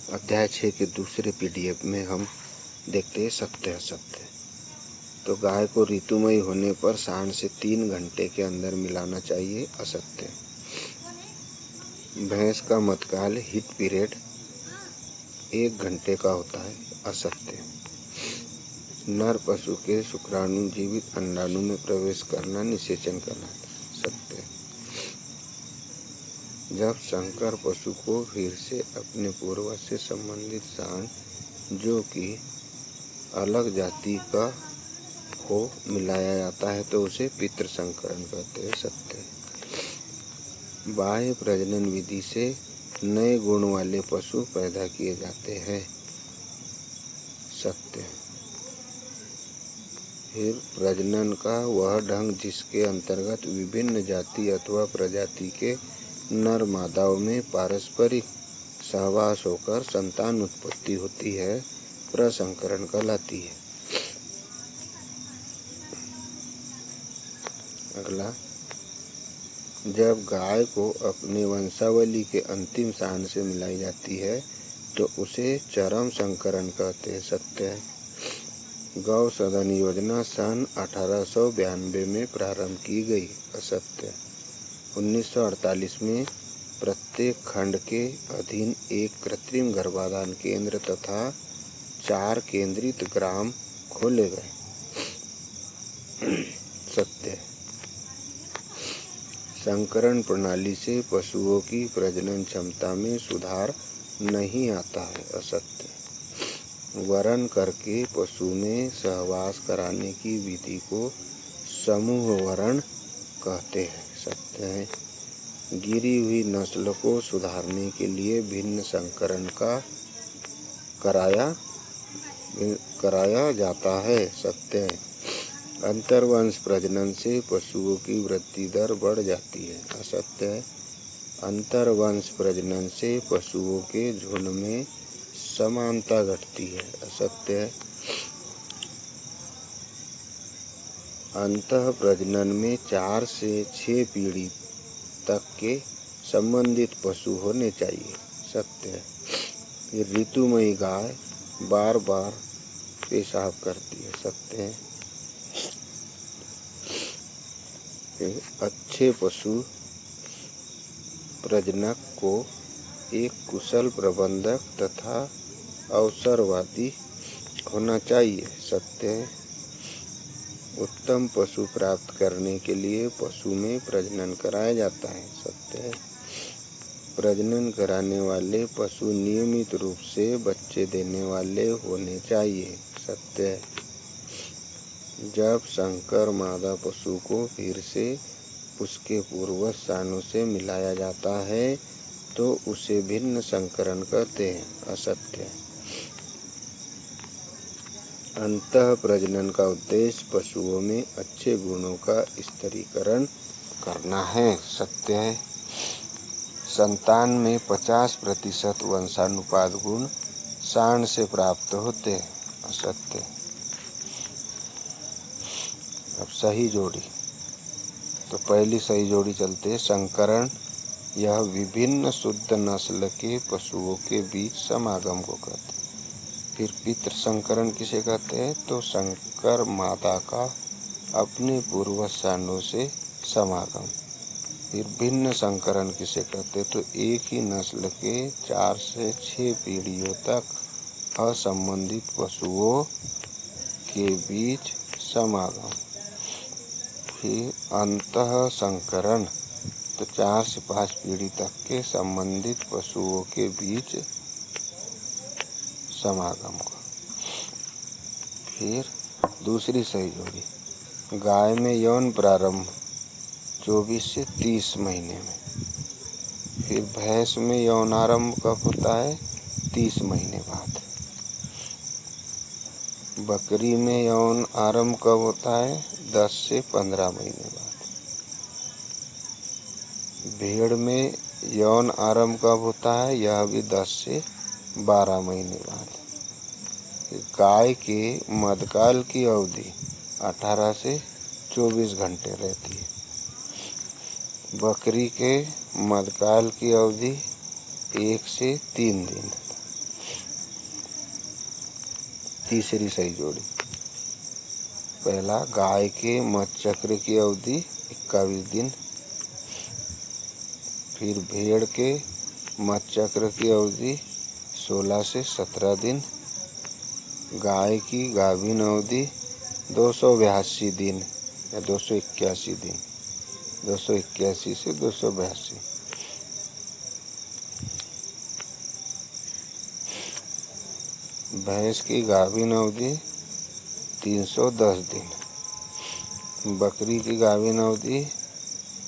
अध्याय 6 के दूसरे पीडीएफ में हम देखते हैं सत्य असत्य। तो गाय को ऋतुमयी होने पर सांड से 3 घंटे के अंदर मिलाना चाहिए, असत्य। भैंस का मतकाल हीट पीरियड 1 घंटे का होता है, असत्य। नर पशु के शुक्राणु जीवित अंडाणु में प्रवेश करना निषेचन करना, सत्य। जब संकर पशु को फिर से अपने पूर्वज से संबंधित सांड जो कि अलग जाति का हो मिलाया जाता है तो उसे पितृ संकरण कहते हैं, सत्य। बाह्य प्रजनन विधि से नए गुण वाले पशु पैदा किए जाते हैं, सत्य। फिर प्रजनन का वह ढंग जिसके अंतर्गत विभिन्न जाति अथवा प्रजाति के नर मादाओं में पारस्परिक सहवास होकर संतान उत्पत्ति होती है, प्रसंकरण कहलाती है। अगला, जब गाय को अपने वंशावली के अंतिम सांड से मिलाई जाती है तो उसे चरम संकरण कहते हैं, सत्य है। गौ सदन योजना सन 1892 में प्रारंभ की गई, असत्य। 1948 में प्रत्येक खंड के अधीन एक कृत्रिम गर्भाधान केंद्र तथा 4 केंद्रित ग्राम खोले गए, सत्य। संकरण प्रणाली से पशुओं की प्रजनन क्षमता में सुधार नहीं आता है, असत्य। वरण करके पशु में सहवास कराने की विधि को समूह वरण कहते हैं, सत्य है। गिरी हुई नस्ल को सुधारने के लिए भिन्न संकरण का कराया जाता है, सत्य है। अंतर्वंश प्रजनन से पशुओं की वृद्धि दर बढ़ जाती है, असत्य है। अंतर्वंश प्रजनन से पशुओं के झुंड में समानता घटती है, असत्य है। अंतः प्रजनन में 4 से 6 पीढ़ी तक के संबंधित पशु होने चाहिए, सत्य है। ऋतुमयी गाय बार बार पेशाब करती है, सत्य है। अच्छे पशु प्रजनक को एक कुशल प्रबंधक तथा अवसरवादी होना चाहिए, सत्य है। उत्तम पशु प्राप्त करने के लिए पशु में प्रजनन कराया जाता है, सत्य है। प्रजनन कराने वाले पशु नियमित रूप से बच्चे देने वाले होने चाहिए, सत्य है। जब संकर मादा पशु को फिर से उसके पूर्वज सांडों से मिलाया जाता है तो उसे भिन्न संकरण कहते हैं, असत्य। अंतः प्रजनन का उद्देश्य पशुओं में अच्छे गुणों का स्तरीकरण करना है, सत्य है। संतान में 50% वंशानुपात गुण सांड से प्राप्त होते हैं, असत्य। अब सही जोड़ी, तो पहली सही जोड़ी चलते हैं। संकरण, यह विभिन्न शुद्ध नस्ल के पशुओं के बीच समागम को कहते हैं। फिर पितृ संकरण किसे कहते हैं, तो संकर मादा का अपने पूर्वज सांडों से समागम। फिर भिन्न संकरण किसे कहते हैं, तो एक ही नस्ल के 4 से 6 पीढ़ियों तक असंबंधित पशुओं के बीच समागम। फिर अंतः संकरण, तो 4 से 5 पीढ़ी तक के संबंधित पशुओं के बीच समागम को। फिर दूसरी सही जोड़ी, गाय में यौन प्रारंभ 24 से 30 महीने में। फिर भैंस में यौन आरंभ कब होता है, 30 महीने बाद। बकरी में यौन आरंभ कब होता है, 10 से 15 महीने बाद। भेड़ में यौन आरंभ कब होता है, यह भी 10 से 12 महीने बाद। गाय के मध्यकाल की अवधि 18 से 24 घंटे रहती है। बकरी के मध्यकाल की अवधि 1 से 3 दिन। तीसरी सही जोड़ी, पहला गाय के मत चक्र की अवधि 21 दिन, फिर भेड़ के मत चक्र की अवधि 16 से 17 दिन, गाय की गाभिन अवधि 282 दिन या 281 दिन, 281 से 282। भैंस की गाभिन अवधि 310 दिन, बकरी की गाभिन अवधि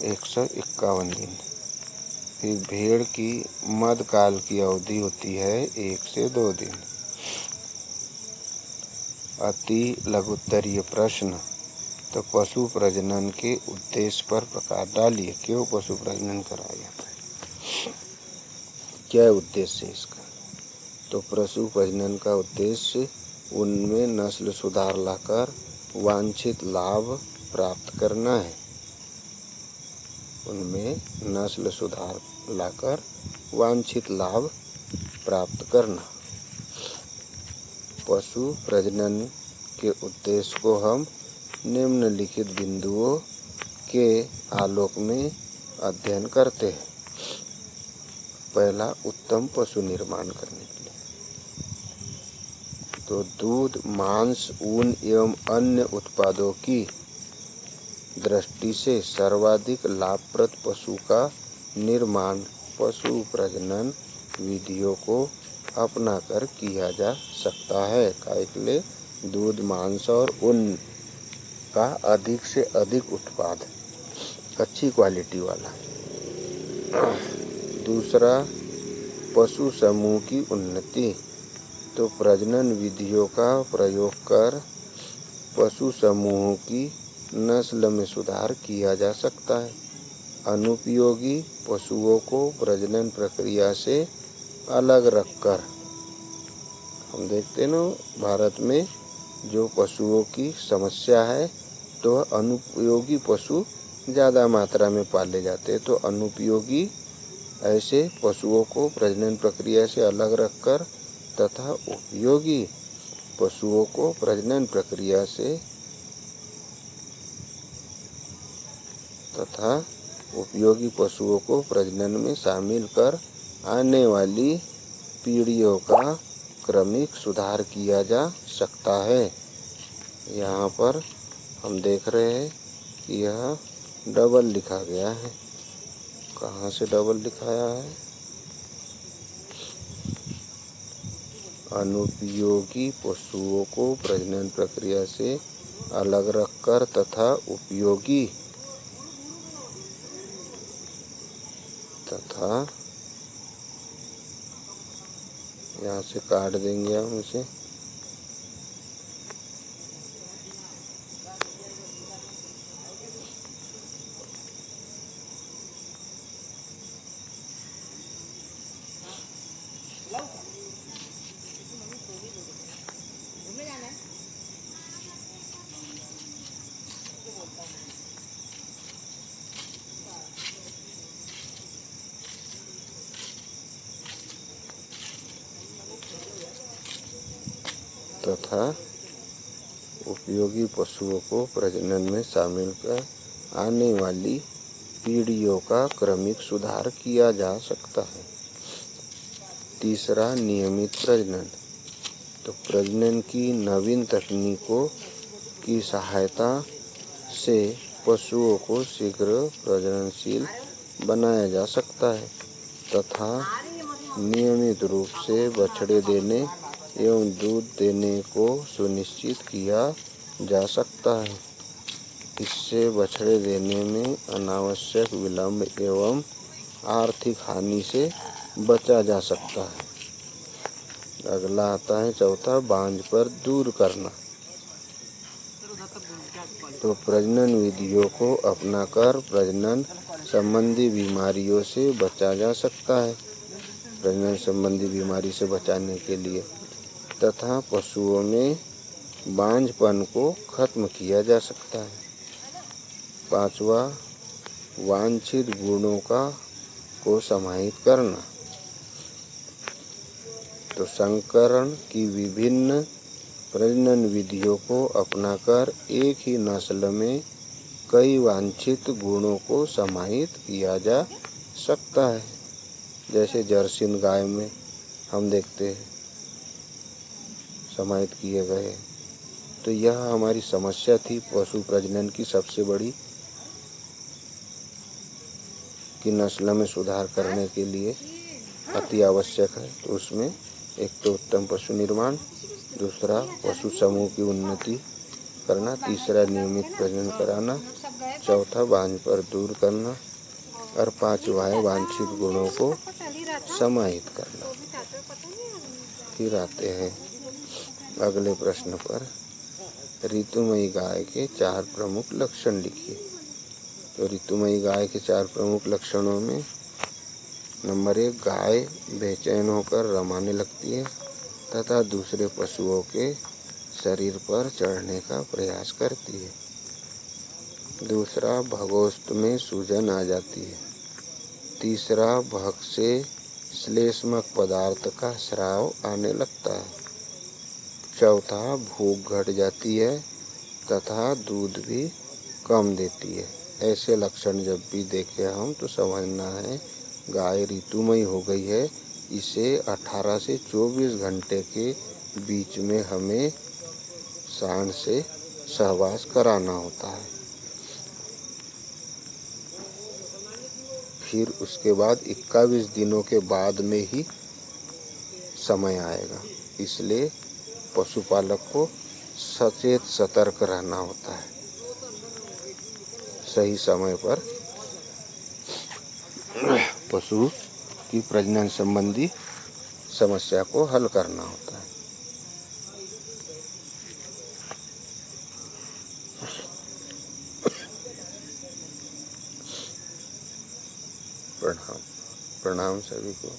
151 दिन, फिर भेड़ की मध्यकाल की अवधि होती है 1 से 2 दिन। अति लघुत्तरीय प्रश्न, तो पशु प्रजनन के उद्देश्य पर प्रकाश डालिए। क्यों पशु प्रजनन कराया जाता है, क्या उद्देश्य है इसका? तो पशु प्रजनन का उद्देश्य उनमें नस्ल सुधार लाकर वांछित लाभ प्राप्त करना है। उनमें नस्ल सुधार लाकर वांछित लाभ प्राप्त करना। पशु प्रजनन के उद्देश्य को हम निम्नलिखित बिंदुओं के आलोक में अध्ययन करते हैं। पहला, उत्तम पशु निर्माण करने के लिए, तो दूध, मांस, ऊन एवं अन्य उत्पादों की दृष्टि से सर्वाधिक लाभप्रद पशु का निर्माण पशु प्रजनन विधियों को अपनाकर किया जा सकता है। काय के लिए? दूध, मांस और ऊन का अधिक से अधिक उत्पाद, अच्छी क्वालिटी वाला। दूसरा, पशु समूह की उन्नति, तो प्रजनन विधियों का प्रयोग कर पशु समूहों की नस्ल में सुधार किया जा सकता है। अनुपयोगी पशुओं को प्रजनन प्रक्रिया से अलग रखकर, हम देखते हैं ना भारत में जो पशुओं की समस्या है, तो अनुपयोगी पशु ज़्यादा मात्रा में पाले जाते हैं। तो अनुपयोगी ऐसे पशुओं को प्रजनन प्रक्रिया से अलग रखकर तथा उपयोगी पशुओं को प्रजनन प्रक्रिया से तथा उपयोगी पशुओं को प्रजनन में शामिल कर आने वाली पीढ़ियों का क्रमिक सुधार किया जा सकता है। यहाँ पर हम देख रहे हैं कि यह डबल लिखा गया है। कहाँ से डबल लिखाया है? अनुपयोगी पशुओं को प्रजनन प्रक्रिया से अलग रखकर तथा उपयोगी तथा यहाँ से काट देंगे हम इसे, तथा उपयोगी पशुओं को प्रजनन में शामिल कर आने वाली पीढ़ियों का क्रमिक सुधार किया जा सकता है। तीसरा, नियमित प्रजनन, तो प्रजनन की नवीन तकनीकों की सहायता से पशुओं को शीघ्र प्रजननशील बनाया जा सकता है तथा नियमित रूप से बछड़े देने एवं दूध देने को सुनिश्चित किया जा सकता है। इससे बछड़े देने में अनावश्यक विलंब एवं आर्थिक हानि से बचा जा सकता है। अगला आता है चौथा, बांझ पर दूर करना, तो प्रजनन विधियों को अपनाकर प्रजनन संबंधी बीमारियों से बचा जा सकता है। प्रजनन संबंधी बीमारी से बचाने के लिए तथा पशुओं में बांझपन को खत्म किया जा सकता है। पांचवा, वांछित गुणों को समाहित करना, तो संकरण की विभिन्न प्रजनन विधियों को अपनाकर एक ही नस्ल में कई वांछित गुणों को समाहित किया जा सकता है। जैसे जर्सी गाय में हम देखते हैं समाहित किए गए। तो यह हमारी समस्या थी पशु प्रजनन की सबसे बड़ी, कि नस्ल में सुधार करने के लिए अति आवश्यक है। तो उसमें एक तो उत्तम पशु निर्माण, दूसरा पशु समूह की उन्नति करना, तीसरा नियमित प्रजनन कराना, चौथा बांझपन दूर करना और पांचवा है वांछित गुणों को समाहित करना। फिर आते हैं अगले प्रश्न पर। ऋतुमयी गाय के 4 प्रमुख लक्षण लिखिए। तो ऋतुमयी गाय के 4 प्रमुख लक्षणों में नंबर 1, गाय बेचैन होकर रमाने लगती है तथा दूसरे पशुओं के शरीर पर चढ़ने का प्रयास करती है। दूसरा, भगोस्त में सूजन आ जाती है। तीसरा, भक से श्लेष्मक पदार्थ का स्राव आने लगता है। चौथा, भूख घट जाती है तथा दूध भी कम देती है। ऐसे लक्षण जब भी देखे हम तो समझना है गाय ऋतुमयी हो गई है। इसे 18 से 24 घंटे के बीच में हमें सांड से सहवास कराना होता है। फिर उसके बाद 21 दिनों के बाद में ही समय आएगा। इसलिए पशुपालक को सचेत सतर्क रहना होता है। सही समय पर पशु की प्रजनन संबंधी समस्या को हल करना होता है। प्रणाम सभी को।